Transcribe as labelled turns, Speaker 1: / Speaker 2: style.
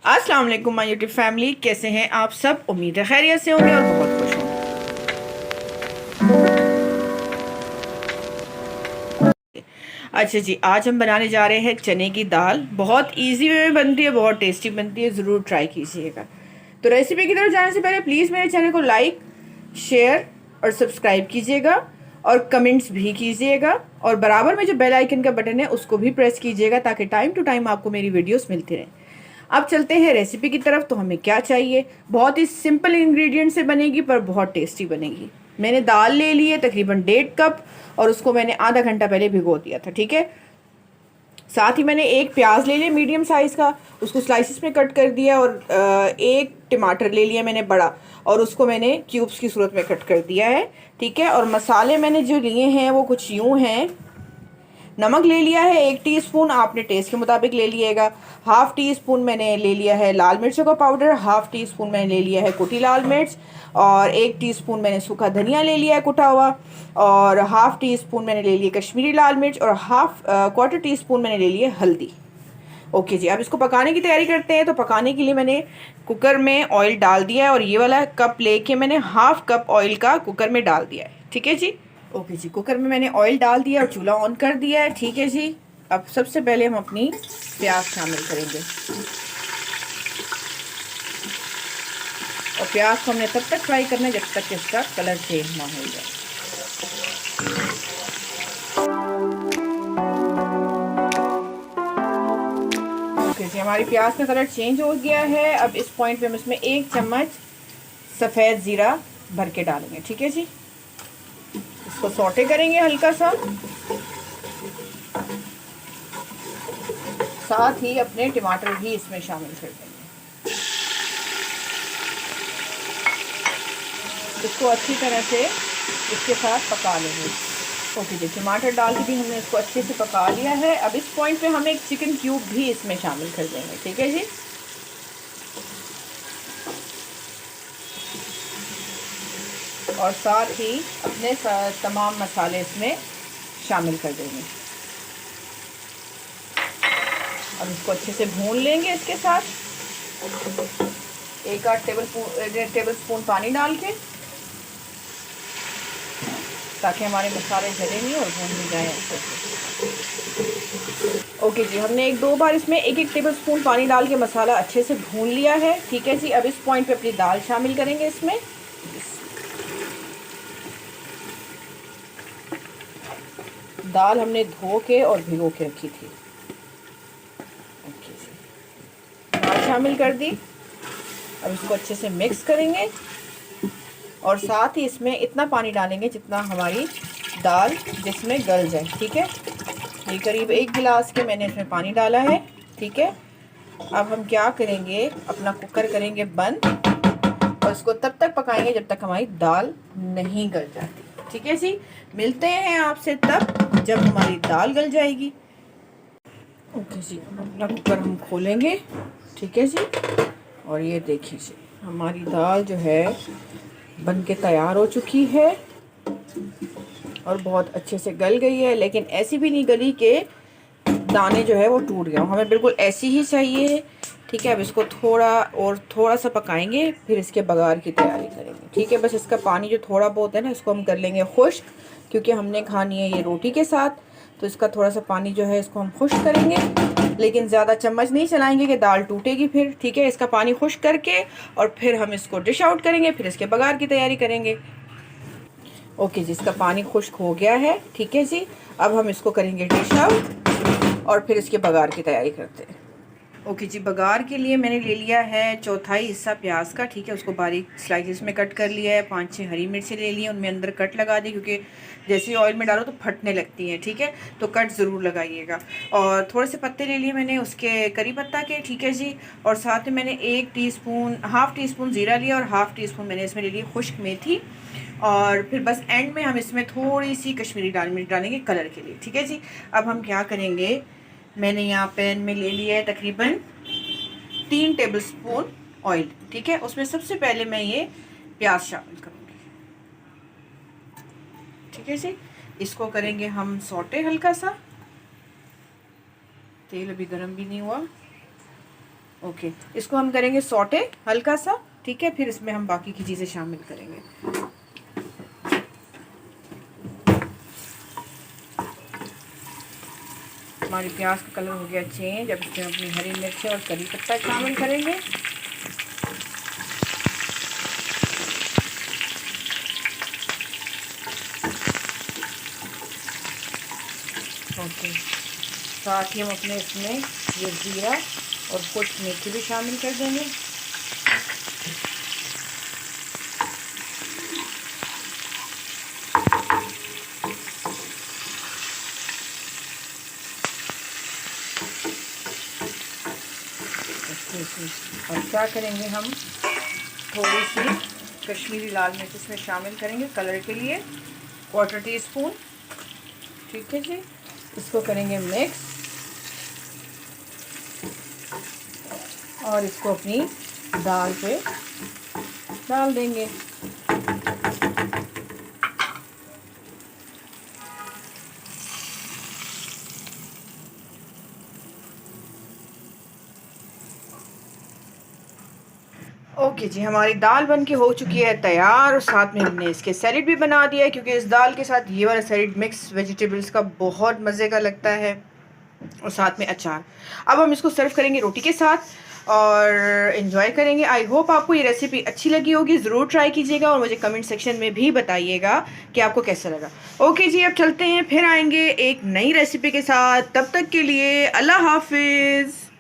Speaker 1: अस्सलाम वालेकुम my YouTube family, कैसे हैं आप सब। उम्मीद है खैरियत से होंगे और बहुत खुश होंगे। अच्छा जी, आज हम बनाने जा रहे हैं चने की दाल। बहुत इजी वे में बनती है, बहुत टेस्टी बनती है, ज़रूर ट्राई कीजिएगा। तो रेसिपी की तरफ जाने से पहले प्लीज़ मेरे चैनल को लाइक, शेयर और सब्सक्राइब कीजिएगा और कमेंट्स भी कीजिएगा, और बराबर में जो बेल आइकन का बटन है उसको भी प्रेस कीजिएगा ताकि टाइम टू टाइम आपको मेरी वीडियोस मिलती रहें। अब चलते हैं रेसिपी की तरफ। तो हमें क्या चाहिए, बहुत ही सिंपल इंग्रेडिएंट से बनेगी पर बहुत टेस्टी बनेगी। मैंने दाल ले ली है तकरीबन 1.5 कप, और उसको मैंने आधा घंटा पहले भिगो दिया था, ठीक है। साथ ही मैंने एक प्याज ले लिया मीडियम साइज़ का, उसको स्लाइसिस में कट कर दिया, और एक टमाटर ले लिया मैंने बड़ा, और उसको मैंने क्यूब्स की सूरत में कट कर दिया है, ठीक है। और मसाले मैंने जो लिए हैं वो कुछ यूँ हैं। नमक ले लिया है 1 टीस्पून, आपने टेस्ट के मुताबिक ले लिएगा। हाफ़ टी स्पून मैंने ले लिया है लाल मिर्चों का पाउडर, हाफ़ टी स्पून मैंने ले लिया है कुटी लाल मिर्च, और 1 टीस्पून मैंने सूखा धनिया ले लिया है कुटा हुआ, और हाफ़ टी स्पून मैंने ले लिया कश्मीरी लाल मिर्च, और क्वार्टर टी स्पून मैंने ले लिया हल्दी। ओके जी, अब इसको पकाने की तैयारी करते हैं। तो पकाने के लिए मैंने कुकर में ऑयल डाल दिया है, और ये वाला कप लेके मैंने हाफ़ कप ऑयल का कुकर में डाल दिया है, ठीक है जी। ओके जी, कुकर में मैंने ऑयल डाल दिया और चूल्हा ऑन कर दिया है, ठीक है जी। अब सबसे पहले हम अपनी प्याज शामिल करेंगे, और प्याज को हमने तब तक फ्राई करना है जब तक इसका कलर चेंज ना हो जाए। ओके जी, हमारी प्याज का कलर चेंज हो गया है। अब इस पॉइंट पे हम इसमें 1 चम्मच सफ़ेद ज़ीरा भर के डालेंगे, ठीक है जी। इसको सौटे करेंगे हल्का सा, साथ ही अपने टमाटर भी इसमें शामिल कर देंगे। इसको अच्छी तरह से इसके साथ पका लेंगे। ओके जी, टमाटर डाल के भी हमने इसको अच्छे से पका लिया है। अब इस पॉइंट पे हम एक चिकन क्यूब भी इसमें शामिल कर देंगे, ठीक है जी। और साथ ही अपने तमाम मसाले इसमें शामिल कर देंगे। अब इसको अच्छे से भून लेंगे इसके साथ 1 टेबल स्पून पानी डाल के, ताकि हमारे मसाले जले नहीं और भून भी जाए अच्छे से। ओके जी, हमने 1-2 बार इसमें 1-1 टेबल स्पून पानी डाल के मसाला अच्छे से भून लिया है, ठीक है जी। अब इस पॉइंट पे अपनी दाल शामिल करेंगे इसमें। दाल हमने धो के और भिगो के रखी थी। ओके जी, दाल शामिल कर दी। अब इसको अच्छे से मिक्स करेंगे, और साथ ही इसमें इतना पानी डालेंगे जितना हमारी दाल जिसमें गल जाए, ठीक है। ये करीब 1 गिलास के मैंने इसमें पानी डाला है, ठीक है। अब हम क्या करेंगे, अपना कुकर करेंगे बंद, और इसको तब तक पकाएंगे जब तक हमारी दाल नहीं गल जाती, ठीक है जी। मिलते हैं आपसे तब जब हमारी दाल गल जाएगी। ओके जी, अपना कुकर हम खोलेंगे, ठीक है जी। और ये देखिए जी, हमारी दाल जो है बन के तैयार हो चुकी है और बहुत अच्छे से गल गई है, लेकिन ऐसी भी नहीं गली के दाने जो है वो टूट गए। हमें बिल्कुल ऐसी ही चाहिए, ठीक है। अब इसको थोड़ा सा पकाएंगे, फिर इसके बघार की तैयारी करेंगे, ठीक है। बस इसका पानी जो थोड़ा बहुत है ना, इसको हम कर लेंगे खुश्क, क्योंकि हमने खानी है ये रोटी के साथ। तो इसका थोड़ा सा पानी जो है इसको हम खुश्क करेंगे, लेकिन ज़्यादा चम्मच नहीं चलाएंगे कि दाल टूटेगी फिर, ठीक है। इसका पानी खुश्क करके और फिर हम इसको डिश आउट करेंगे, फिर इसके बघार की तैयारी करेंगे। ओके जी, इसका पानी खुश्क हो गया है, ठीक है जी। अब हम इसको करेंगे डिश आउट और फिर इसके बघार की तैयारी करते हैं। ओके जी, बघार के लिए मैंने ले लिया है 1/4 हिस्सा प्याज का, ठीक है। उसको बारीक स्लाइसेस में कट कर लिया है। 5-6 हरी मिर्चें ले ली हैं, उनमें अंदर कट लगा दी, क्योंकि जैसे ऑयल में डालो तो फटने लगती हैं, ठीक है। तो कट ज़रूर लगाइएगा। और थोड़े से पत्ते ले लिए मैंने उसके, करी पत्ता के, ठीक है जी। और साथ में मैंने हाफ़ टी स्पून ज़ीरा लिया, और हाफ़ टी स्पून मैंने इसमें ले ली खुश्क मेथी। और फिर बस एंड में हम इसमें थोड़ी सी कश्मीरी लाल मिर्च डालेंगे कलर के लिए, ठीक है जी। अब हम क्या करेंगे, मैंने यहाँ पैन में ले लिया है तकरीबन 3 टेबलस्पून ऑयल, ठीक है। उसमें सबसे पहले मैं ये प्याज शामिल करूँगी, ठीक है जी। इसको करेंगे हम सौटे हल्का सा, तेल अभी गरम भी नहीं हुआ। ओके, इसको हम करेंगे सॉटे हल्का सा, ठीक है। फिर इसमें हम बाकी की चीज़ें शामिल करेंगे। हमारी प्याज का कलर हो गया चेंज। अब इसमें अपनी हरी मिर्च और करी पत्ता शामिल करेंगे। ओके, साथ ही हम अपने इसमें ये जीरा और कुछ मेथी भी शामिल कर देंगे। और क्या करेंगे, हम थोड़ी सी कश्मीरी लाल मिर्च इसमें शामिल करेंगे कलर के लिए, 1/4 टीस्पून, ठीक है जी। इसको करेंगे मिक्स और इसको अपनी दाल पे डाल देंगे। ओके जी, हमारी दाल बन के हो चुकी है तैयार। और साथ में हमने इसके सैलेड भी बना दिया है, क्योंकि इस दाल के साथ ये वाला सैलेड मिक्स वेजिटेबल्स का बहुत मज़े का लगता है, और साथ में अचार। अब हम इसको सर्व करेंगे रोटी के साथ और इन्जॉय करेंगे। आई होप आपको ये रेसिपी अच्छी लगी होगी। ज़रूर ट्राई कीजिएगा और मुझे कमेंट सेक्शन में भी बताइएगा कि आपको कैसा लगा। ओके जी, अब चलते हैं, फिर आएंगे एक नई रेसिपी के साथ। तब तक के लिए अल्लाह हाफिज़।